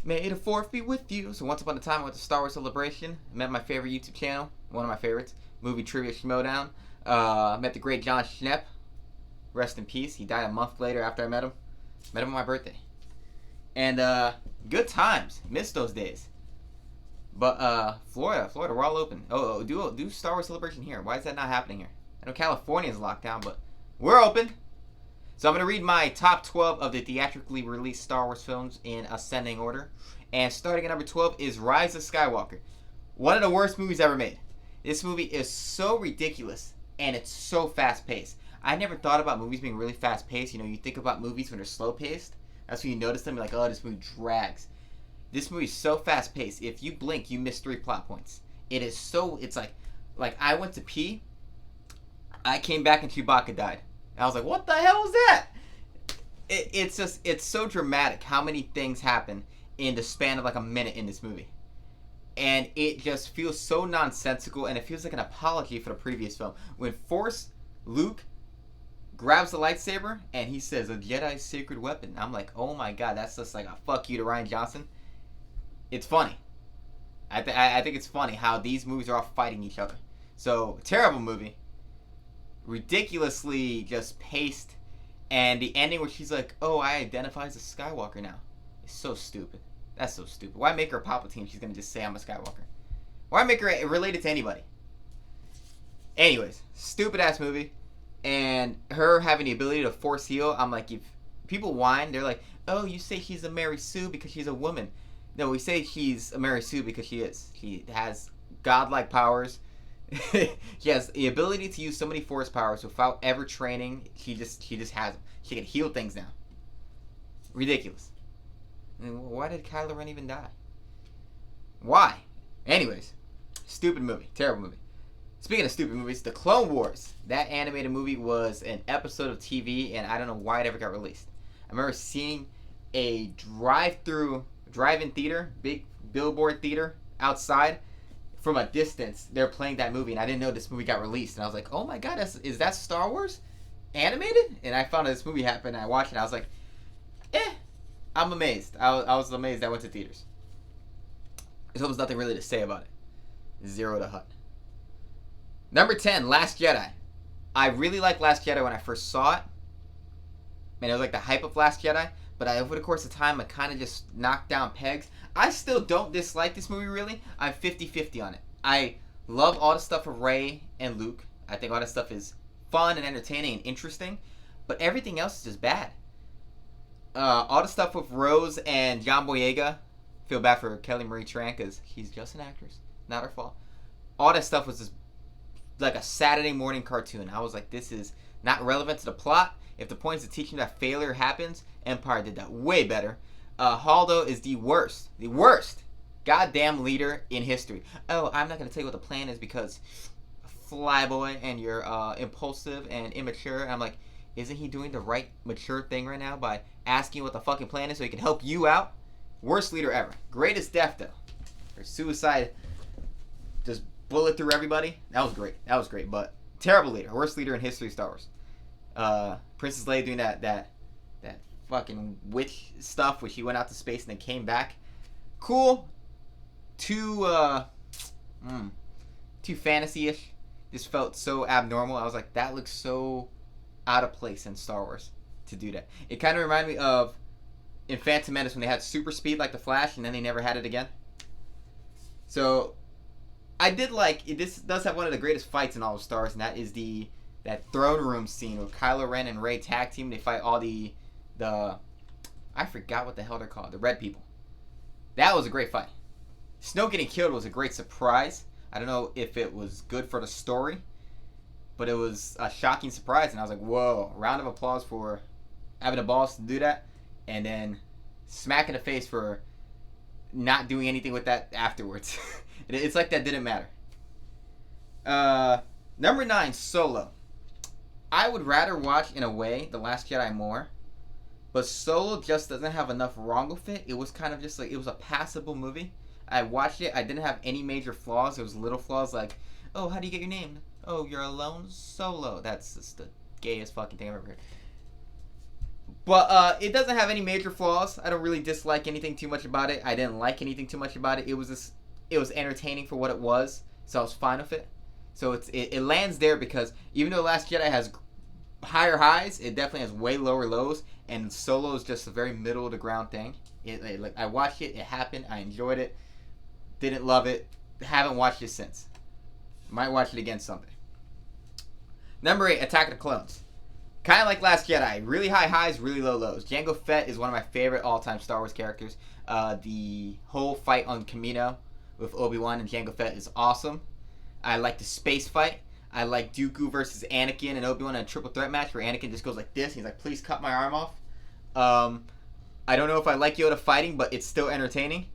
May the fourth be with you. So once upon a time, I went to Star Wars Celebration. Met my favorite YouTube channel, one of my favorites, Movie Trivia Schmodown. Met the great John Schnepp. Rest in peace. He died a month later after I met him. Met him on my birthday. And good times. Missed those days. But Florida, we're all open. Do Star Wars Celebration here. Why is that not happening here? I know California is locked down, but we're open. So I'm going to read my top 12 of the theatrically released Star Wars films in ascending order. And starting at number 12 is Rise of Skywalker. One of the worst movies ever made. This movie is so ridiculous, and it's so fast-paced. I never thought about movies being really fast-paced. You know, you think about movies when they're slow-paced. That's when you notice them, you're like, oh, this movie drags. This movie is so fast-paced. If you blink, you miss 3 plot points. It's like I went to pee, I came back and Chewbacca died. I was like, what the hell was that? It's so dramatic how many things happen in the span of like a minute in this movie. And it just feels so nonsensical, and it feels like an apology for the previous film. When Luke grabs the lightsaber and he says, a Jedi's sacred weapon. I'm like, oh my god, that's just like a fuck you to Rian Johnson. It's funny. I think it's funny how these movies are all fighting each other. So, terrible movie. Ridiculously just paced, and the ending where she's like, oh, I identify as a Skywalker now. It's so stupid. That's so stupid. Why make her a Palpatine if she's gonna just say I'm a Skywalker? Why make her related to anybody? Anyways, stupid ass movie. And her having the ability to force heal, I'm like, if people whine, they're like, oh, you say she's a Mary Sue because she's a woman. No, we say she's a Mary Sue because she is. She has godlike powers. She has the ability to use so many force powers without ever training. She just has them. She can heal things now. Ridiculous. I mean, why did Kylo Ren even die? Why? Anyways, stupid movie. Terrible movie. Speaking of stupid movies, The Clone Wars. That animated movie was an episode of TV, and I don't know why it ever got released. I remember seeing a drive-in theater, big billboard theater outside. From a distance, they're playing that movie, and I didn't know this movie got released. And I was like, oh my god, is that Star Wars animated? And I found out this movie happened, and I watched it, and I was like, I'm amazed. I was amazed I went to theaters. There's almost nothing really to say about it. 0 to hut. Number 10, Last Jedi. I really liked Last Jedi when I first saw it. And it was like the hype of Last Jedi. But over the course of time, I kind of just knocked down pegs. I still don't dislike this movie, really. I'm 50-50 on it. I love all the stuff with Rey and Luke. I think all that stuff is fun and entertaining and interesting. But everything else is just bad. All the stuff with Rose and John Boyega. Feel bad for Kelly Marie Tran because she's just an actress. Not her fault. All that stuff was just like a Saturday morning cartoon. I was like, this is not relevant to the plot. If the point is to teach me that failure happens, Empire did that way better. Holdo is the worst goddamn leader in history. Oh, I'm not going to tell you what the plan is because flyboy and you're impulsive and immature. And I'm like, isn't he doing the right mature thing right now by asking what the fucking plan is so he can help you out? Worst leader ever. Greatest death though. Or suicide. Just bullet through everybody. That was great. But terrible leader. Worst leader in history of Star Wars. Princess Leia doing that fucking witch stuff where she went out to space and then came back. Cool. Too fantasy-ish. Just felt so abnormal. I was like, that looks so out of place in Star Wars to do that. It kind of reminded me of in Phantom Menace when they had super speed like the Flash and then they never had it again. So I did like it. This does have one of the greatest fights in all of Star Wars, and that is that throne room scene where Kylo Ren and Rey tag team. They fight all the I forgot what the hell they're called. The red people. That was a great fight. Snoke getting killed was a great surprise. I don't know if it was good for the story, but it was a shocking surprise, and I was like, whoa, round of applause for having the balls to do that, and then smack in the face for not doing anything with that afterwards. It's like that didn't matter. Number 9, Solo. I would rather watch, in a way, The Last Jedi more, but Solo just doesn't have enough wrong with it. It was kind of just like, it was a passable movie. I watched it. I didn't have any major flaws. There was little flaws like, oh, how do you get your name? Oh, you're alone? Solo. That's just the gayest fucking thing I've ever heard. But it doesn't have any major flaws. I don't really dislike anything too much about it. I didn't like anything too much about it. It was entertaining for what it was, so I was fine with it. So it lands there because even though Last Jedi has higher highs, it definitely has way lower lows, and Solo is just a very middle of the ground thing. Like I watched it, it happened, I enjoyed it, didn't love it, haven't watched it since. Might watch it again someday. Number 8, Attack of the Clones. Kind of like Last Jedi, really high highs, really low lows. Jango Fett is one of my favorite all-time Star Wars characters. The whole fight on Kamino with Obi-Wan and Jango Fett is awesome. I like the space fight. I like Dooku versus Anakin and Obi-Wan in a triple threat match where Anakin just goes like this. He's like, please cut my arm off. I don't know if I like Yoda fighting, but it's still entertaining.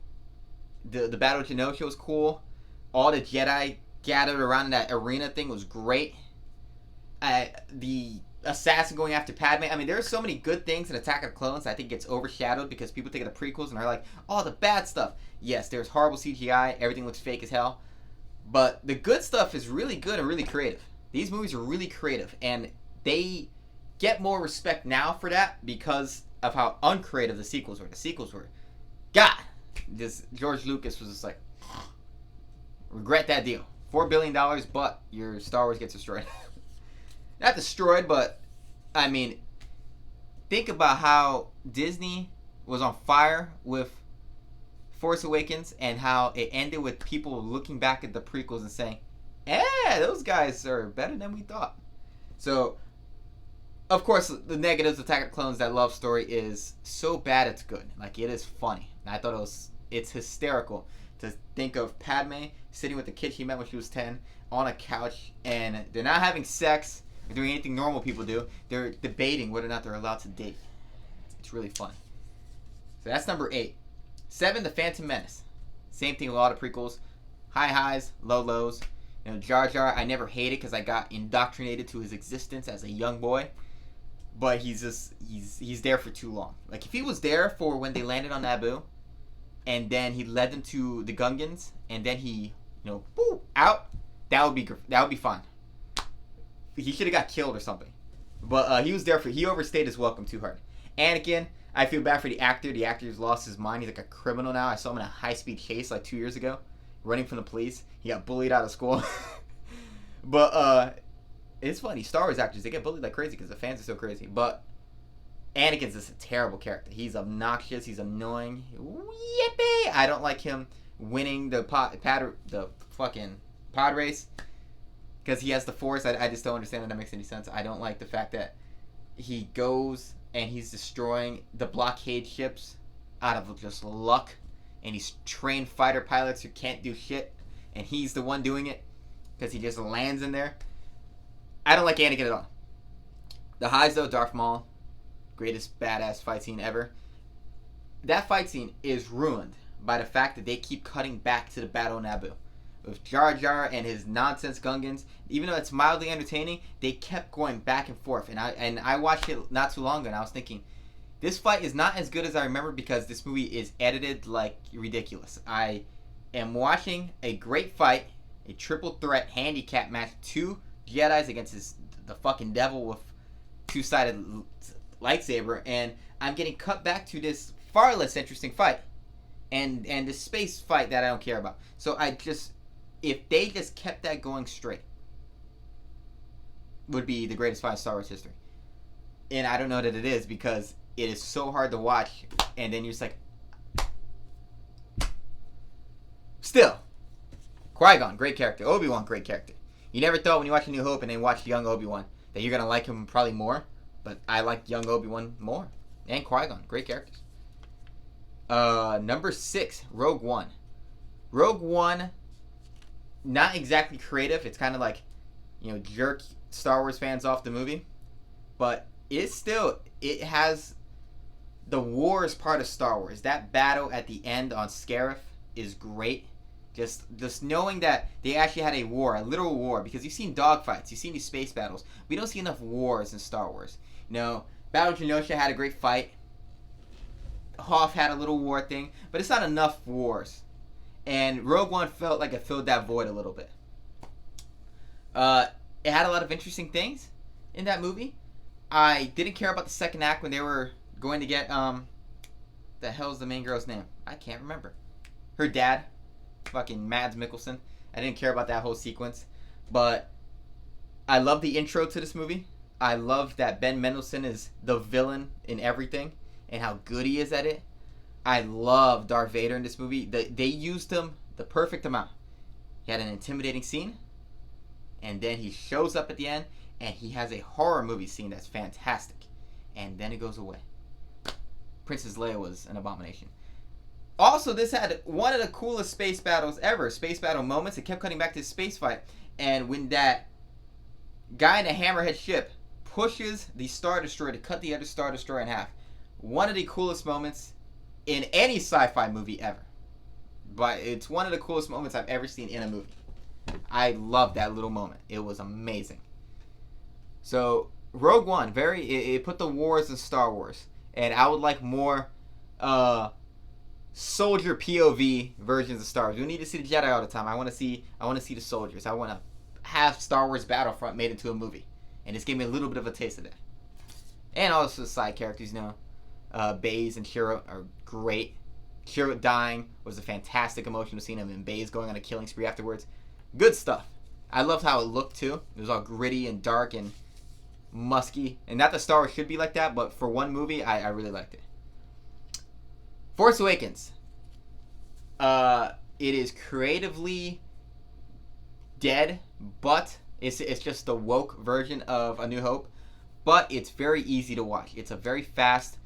The Battle of Geonosis was cool. All the Jedi gathered around that arena thing was great. The assassin going after Padme. I mean, there are so many good things in Attack of the Clones that I think gets overshadowed because people think of the prequels and are like, oh, the bad stuff. Yes, there's horrible CGI. Everything looks fake as hell. But the good stuff is really good and really creative. These movies are really creative, and they get more respect now for that because of how uncreative the sequels were. The sequels were, God, this George Lucas was just like, regret that deal. $4 billion, but your Star Wars gets destroyed. Not destroyed, but, I mean, think about how Disney was on fire with Force Awakens and how it ended with people looking back at the prequels and saying, those guys are better than we thought. So, of course, the negatives of Attack of the Clones, that love story is so bad it's good. Like, it is funny. And I thought it's hysterical to think of Padme sitting with the kid she met when she was 10 on a couch, and they're not having sex or doing anything normal people do. They're debating whether or not they're allowed to date. It's really fun. So that's number 8. 7, The Phantom Menace. Same thing with a lot of prequels. High highs, low lows. You know, Jar Jar, I never hated because I got indoctrinated to his existence as a young boy. But he's there for too long. Like, if he was there for when they landed on Naboo, and then he led them to the Gungans, and then he, out, that would be fine. He should have got killed or something. But he was there he overstayed his welcome too hard. Anakin, I feel bad for the actor. The actor's lost his mind. He's like a criminal now. I saw him in a high-speed chase like 2 years ago, running from the police. He got bullied out of school. But it's funny. Star Wars actors, they get bullied like crazy because the fans are so crazy. But Anakin's just a terrible character. He's obnoxious. He's annoying. Yippee! I don't like him winning the fucking pod race because he has the Force. I just don't understand how that makes any sense. I don't like the fact that he goes and he's destroying the blockade ships out of just luck, and he's trained fighter pilots who can't do shit, and he's the one doing it because he just lands in there. I don't like Anakin at all. The highs, though, Darth Maul, greatest badass fight scene ever. That fight scene is ruined by the fact that they keep cutting back to the Battle of Naboo. With Jar Jar and his nonsense Gungans, even though it's mildly entertaining, they kept going back and forth. And I watched it not too long ago, and I was thinking, this fight is not as good as I remember because this movie is edited like ridiculous. I am watching a great fight, a triple threat handicap match, 2 Jedis against the fucking devil with 2-sided lightsaber, and I'm getting cut back to this far less interesting fight and this space fight that I don't care about. So if they just kept that going straight, would be the greatest fight in Star Wars history. And I don't know that it is because it is so hard to watch, and then you're just like, still, Qui-Gon, great character. Obi-Wan, great character. You never thought when you watch A New Hope and then watch young Obi-Wan that you're going to like him probably more, but I like young Obi-Wan more. And Qui-Gon, great characters. Number 6, Rogue One. Rogue One, not exactly creative. It's kind of like, jerk Star Wars fans off the movie. But it has the wars part of Star Wars. That battle at the end on Scarif is great. Just knowing that they actually had a war, a literal war, because you've seen dogfights, you've seen these space battles. We don't see enough wars in Star Wars. Battle of Geonosis had a great fight. Hoth had a little war thing, but it's not enough wars. And Rogue One felt like it filled that void a little bit. It had a lot of interesting things in that movie. I didn't care about the second act when they were going to get the hell's the main girl's name? I can't remember. Her dad, fucking Mads Mikkelsen. I didn't care about that whole sequence, but I love the intro to this movie. I love that Ben Mendelsohn is the villain in everything and how good he is at it. I love Darth Vader in this movie. They used him the perfect amount. He had an intimidating scene, and then he shows up at the end, and he has a horror movie scene that's fantastic, and then it goes away. Princess Leia was an abomination. Also, this had one of the coolest space battles ever. Space battle moments. It kept cutting back to the space fight, and when that guy in a hammerhead ship pushes the Star Destroyer to cut the other Star Destroyer in half. One of the coolest moments in any sci-fi movie ever. But it's one of the coolest moments I've ever seen in a movie. I love that little moment. It was amazing. So, Rogue One, it put the wars in Star Wars. And I would like more soldier POV versions of Star Wars. We don't need to see the Jedi all the time. I want to see the soldiers. I want to have Star Wars Battlefront made into a movie. And this gave me a little bit of a taste of that. And also the side characters, Baze and Shiro are great. Shiro dying was a fantastic emotional scene, and Baze going on a killing spree afterwards. Good stuff. I loved how it looked too. It was all gritty and dark and musky. And not that Star Wars should be like that, but for one movie, I really liked it. Force Awakens. It is creatively dead, but it's just the woke version of A New Hope. But it's very easy to watch. It's a very fast,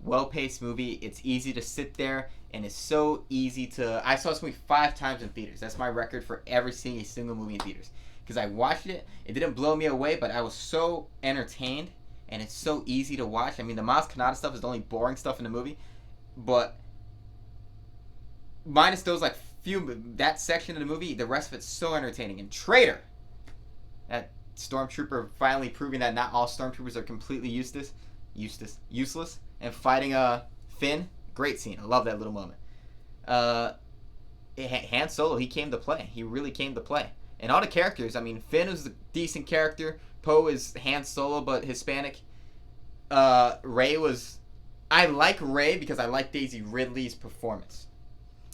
well-paced movie. It's easy to sit there, and it's so easy to... I saw this movie 5 times in theaters. That's my record for ever seeing a single movie in theaters. Because I watched it. It didn't blow me away, but I was so entertained, and it's so easy to watch. I mean, the Maz Kanata stuff is the only boring stuff in the movie. But minus those, that section of the movie, the rest of it's so entertaining. And Traitor! That stormtrooper finally proving that not all stormtroopers are completely useless, and fighting Finn. Great scene. I love that little moment. Han Solo, he came to play. He really came to play. And all the characters, I mean, Finn is a decent character. Poe is Han Solo, but Hispanic. Rey was... I like Rey because I like Daisy Ridley's performance.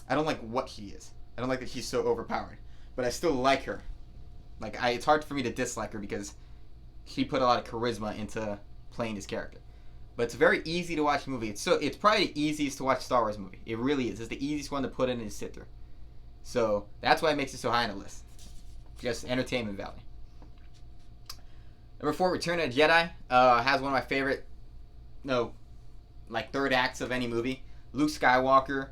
I don't like what she is. I don't like that she's so overpowered. But I still like her. It's hard for me to dislike her because she put a lot of charisma into playing this character. But it's a very easy to watch movie. It's probably the easiest to watch Star Wars movie. It really is. It's the easiest one to put in and sit through. So that's why it makes it so high on the list. Just entertainment value. Number 4, Return of the Jedi. Has one of my favorite, third acts of any movie. Luke Skywalker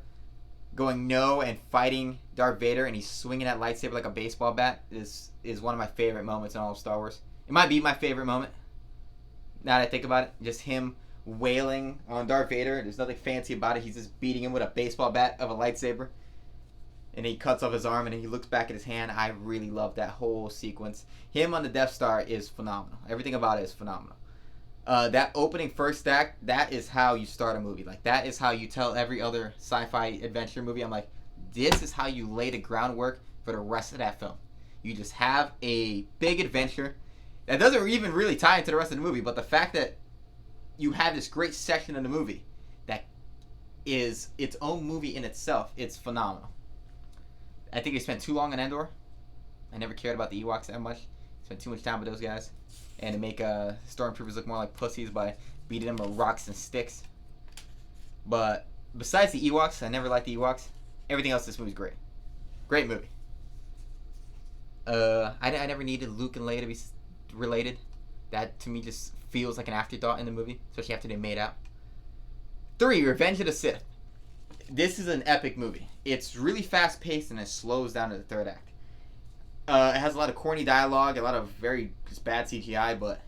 going no and fighting Darth Vader, and he's swinging that lightsaber like a baseball bat is one of my favorite moments in all of Star Wars. It might be my favorite moment, now that I think about it. Just him wailing on Darth Vader. There's nothing fancy about it. He's just beating him with a baseball bat of a lightsaber. And he cuts off his arm, and he looks back at his hand. I really love that whole sequence. Him on the Death Star is phenomenal. Everything about it is phenomenal. That opening first act, that is how you start a movie. That is how you tell every other sci-fi adventure movie. I'm like, this is how you lay the groundwork for the rest of that film. You just have a big adventure that doesn't even really tie into the rest of the movie, but the fact that you have this great section of the movie that is its own movie in itself, it's phenomenal. I think they spent too long on Endor. I never cared about the Ewoks that much. Spent too much time with those guys. And to make stormtroopers look more like pussies by beating them with rocks and sticks. But besides the Ewoks, I never liked the Ewoks. Everything else in this movie is great. Great movie. I never needed Luke and Leia to be related. That to me just feels like an afterthought in the movie, especially after they made out. 3, Revenge of the Sith. This is an epic movie. It's really fast paced and it slows down to the third act. It has a lot of corny dialogue, a lot of very just bad CGI, but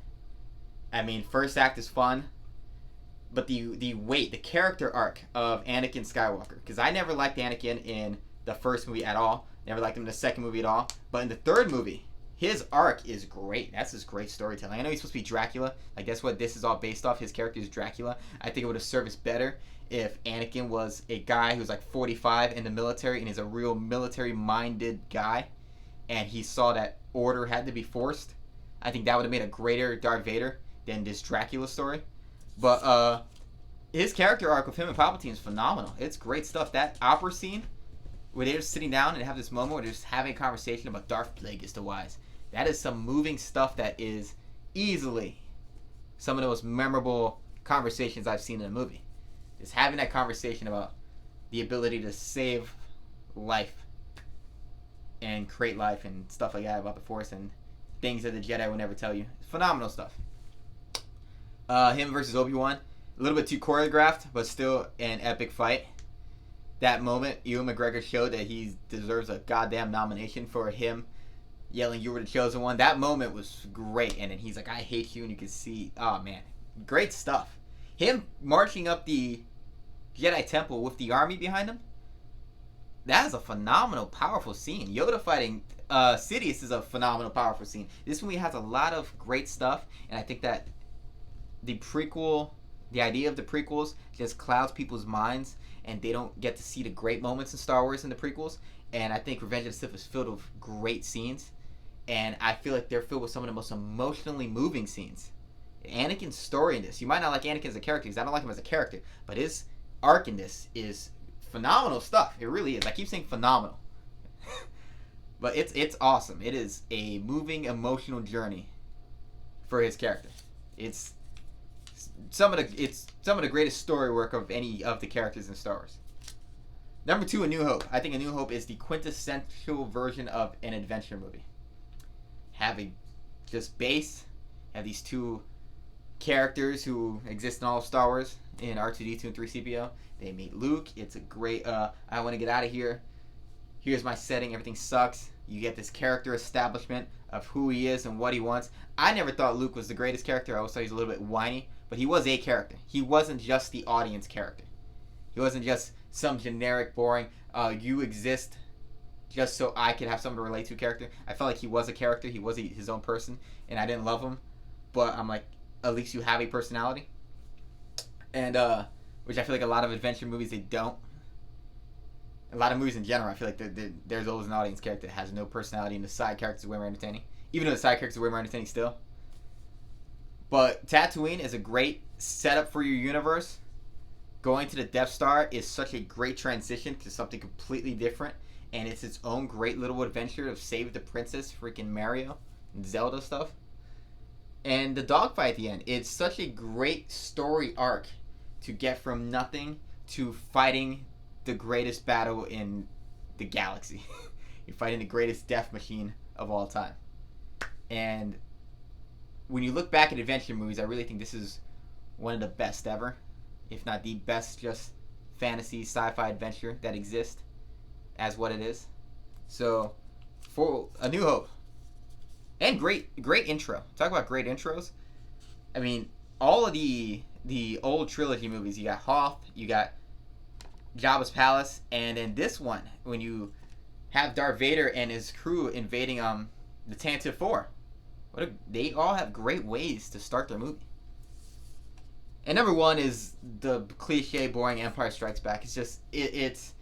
I mean, first act is fun. But the character arc of Anakin Skywalker, because I never liked Anakin in the first movie at all. Never liked him in the second movie at all. But in the third movie, his arc is great. That's just great storytelling. I know he's supposed to be Dracula. Guess what this is all based off? His character is Dracula. I think it would have serviced better if Anakin was a guy who's 45 in the military and is a real military-minded guy, and he saw that order had to be forced. I think that would have made a greater Darth Vader than this Dracula story. But his character arc with him and Palpatine is phenomenal. It's great stuff. That opera scene where they're just sitting down and have this moment where they're just having a conversation about Darth Plagueis the Wise. That is some moving stuff that is easily some of the most memorable conversations I've seen in a movie. Just having that conversation about the ability to save life and create life and stuff like that about the Force and things that the Jedi would never tell you. Phenomenal stuff. Him versus Obi-Wan. A little bit too choreographed, but still an epic fight. That moment, Ewan McGregor showed that he deserves a goddamn nomination for him yelling, "You were the chosen one." That moment was great. And then he's like, "I hate you." And you can see, oh man, great stuff. Him marching up the Jedi Temple with the army behind him. That is a phenomenal, powerful scene. Yoda fighting Sidious is a phenomenal, powerful scene. This movie has a lot of great stuff. And I think that the idea of the prequels just clouds people's minds, and they don't get to see the great moments in Star Wars in the prequels. And I think Revenge of the Sith is filled with great scenes, and I feel like they're filled with some of the most emotionally moving scenes. Anakin's story in this, you might not like Anakin as a character, because I don't like him as a character, but his arc in this is phenomenal stuff. It really is. I keep saying phenomenal. But it's awesome. It is a moving, emotional journey for his character. It's some of the greatest story work of any of the characters in Star Wars. Number 2, A New Hope. I think A New Hope is the quintessential version of an adventure movie. Having just base, have these two characters who exist in all of Star Wars, in R2-D2 and 3CPO. They meet Luke. It's a great, I want to get out of here. Here's my setting. Everything sucks. You get this character establishment of who he is and what he wants. I never thought Luke was the greatest character. I always thought he was a little bit whiny. But he was a character. He wasn't just the audience character. He wasn't just some generic, boring, you exist just so I could have someone to relate to character. I felt like he was a character. He was his own person. And I didn't love him. But I'm like, at least you have a personality. And, which I feel like a lot of adventure movies, they don't. A lot of movies in general, I feel like there's always an audience character that has no personality, and the side characters are way more entertaining. Even though the side characters are way more entertaining still. But Tatooine is a great setup for your universe. Going to the Death Star is such a great transition to something completely different. And it's its own great little adventure of save the princess, freaking Mario, and Zelda stuff. And the dogfight at the end. It's such a great story arc to get from nothing to fighting the greatest battle in the galaxy. You're fighting the greatest death machine of all time. And when you look back at adventure movies, I really think this is one of the best ever, if not the best, just fantasy sci-fi adventure that exists as what it is. So, for A New Hope, and great intro. Talk about great intros. I mean, all of the old trilogy movies, you got Hoth, you got Jabba's palace, and in this one, when you have Darth Vader and his crew invading the Tantive 4. They all have great ways to start their movie. And number 1 is the cliche, boring Empire Strikes Back. It's just, it's...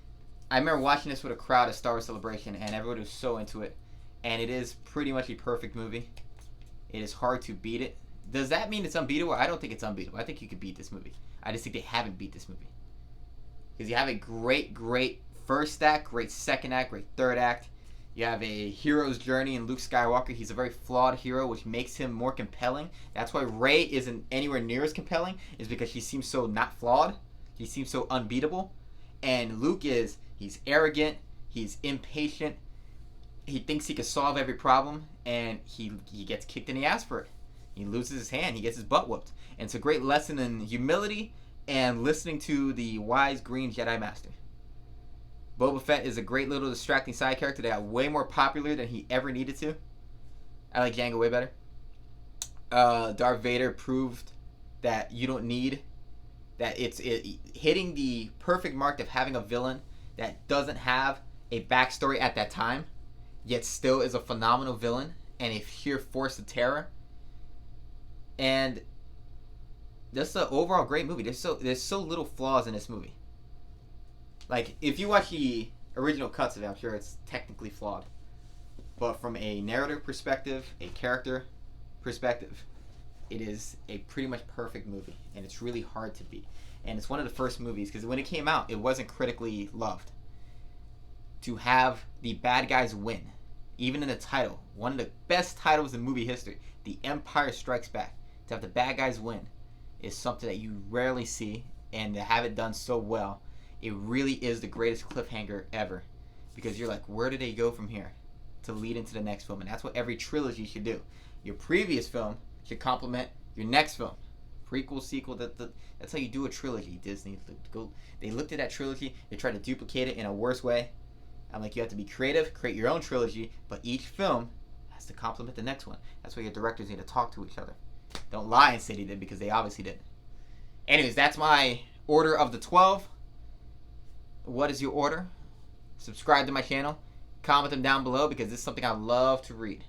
I remember watching this with a crowd at Star Wars Celebration, and everybody was so into it. And it is pretty much a perfect movie. It is hard to beat it. Does that mean it's unbeatable? I don't think it's unbeatable. I think you could beat this movie. I just think they haven't beat this movie. Because you have a great first act, great second act, great third act. You have a hero's journey in Luke Skywalker. He's a very flawed hero, which makes him more compelling. That's why Rey isn't anywhere near as compelling, is because she seems so not flawed. He seems so unbeatable. And Luke he's arrogant, he's impatient, he thinks he can solve every problem, and he gets kicked in the ass for it. He loses his hand, he gets his butt whooped. And it's a great lesson in humility and listening to the wise green Jedi Master. Boba Fett is a great little distracting side character that got way more popular than he ever needed to. I like Jango way better. Darth Vader proved that you don't need... that it's hitting the perfect mark of having a villain that doesn't have a backstory at that time, yet still is a phenomenal villain and a sheer force of terror. And just an overall great movie. There's so little flaws in this movie. Like, if you watch the original cuts of it, I'm sure it's technically flawed. But from a narrative perspective, a character perspective, it is a pretty much perfect movie, and it's really hard to beat. And it's one of the first movies, because when it came out, it wasn't critically loved. To have the bad guys win, even in the title, one of the best titles in movie history, The Empire Strikes Back, to have the bad guys win is something that you rarely see, and to have it done so well, it really is the greatest cliffhanger ever, because you're like, where do they go from here to lead into the next film? And that's what every trilogy should do. Your previous film should complement your next film. Prequel, sequel, that's how you do a trilogy. Disney, they looked at that trilogy, they tried to duplicate it in a worse way. I'm like, you have to be creative, create your own trilogy, but each film has to complement the next one. That's why your directors need to talk to each other. Don't lie and say they did, because they obviously did. Anyways, that's my order of the 12. What is your order? Subscribe to my channel. Comment them down below, because this is something I love to read.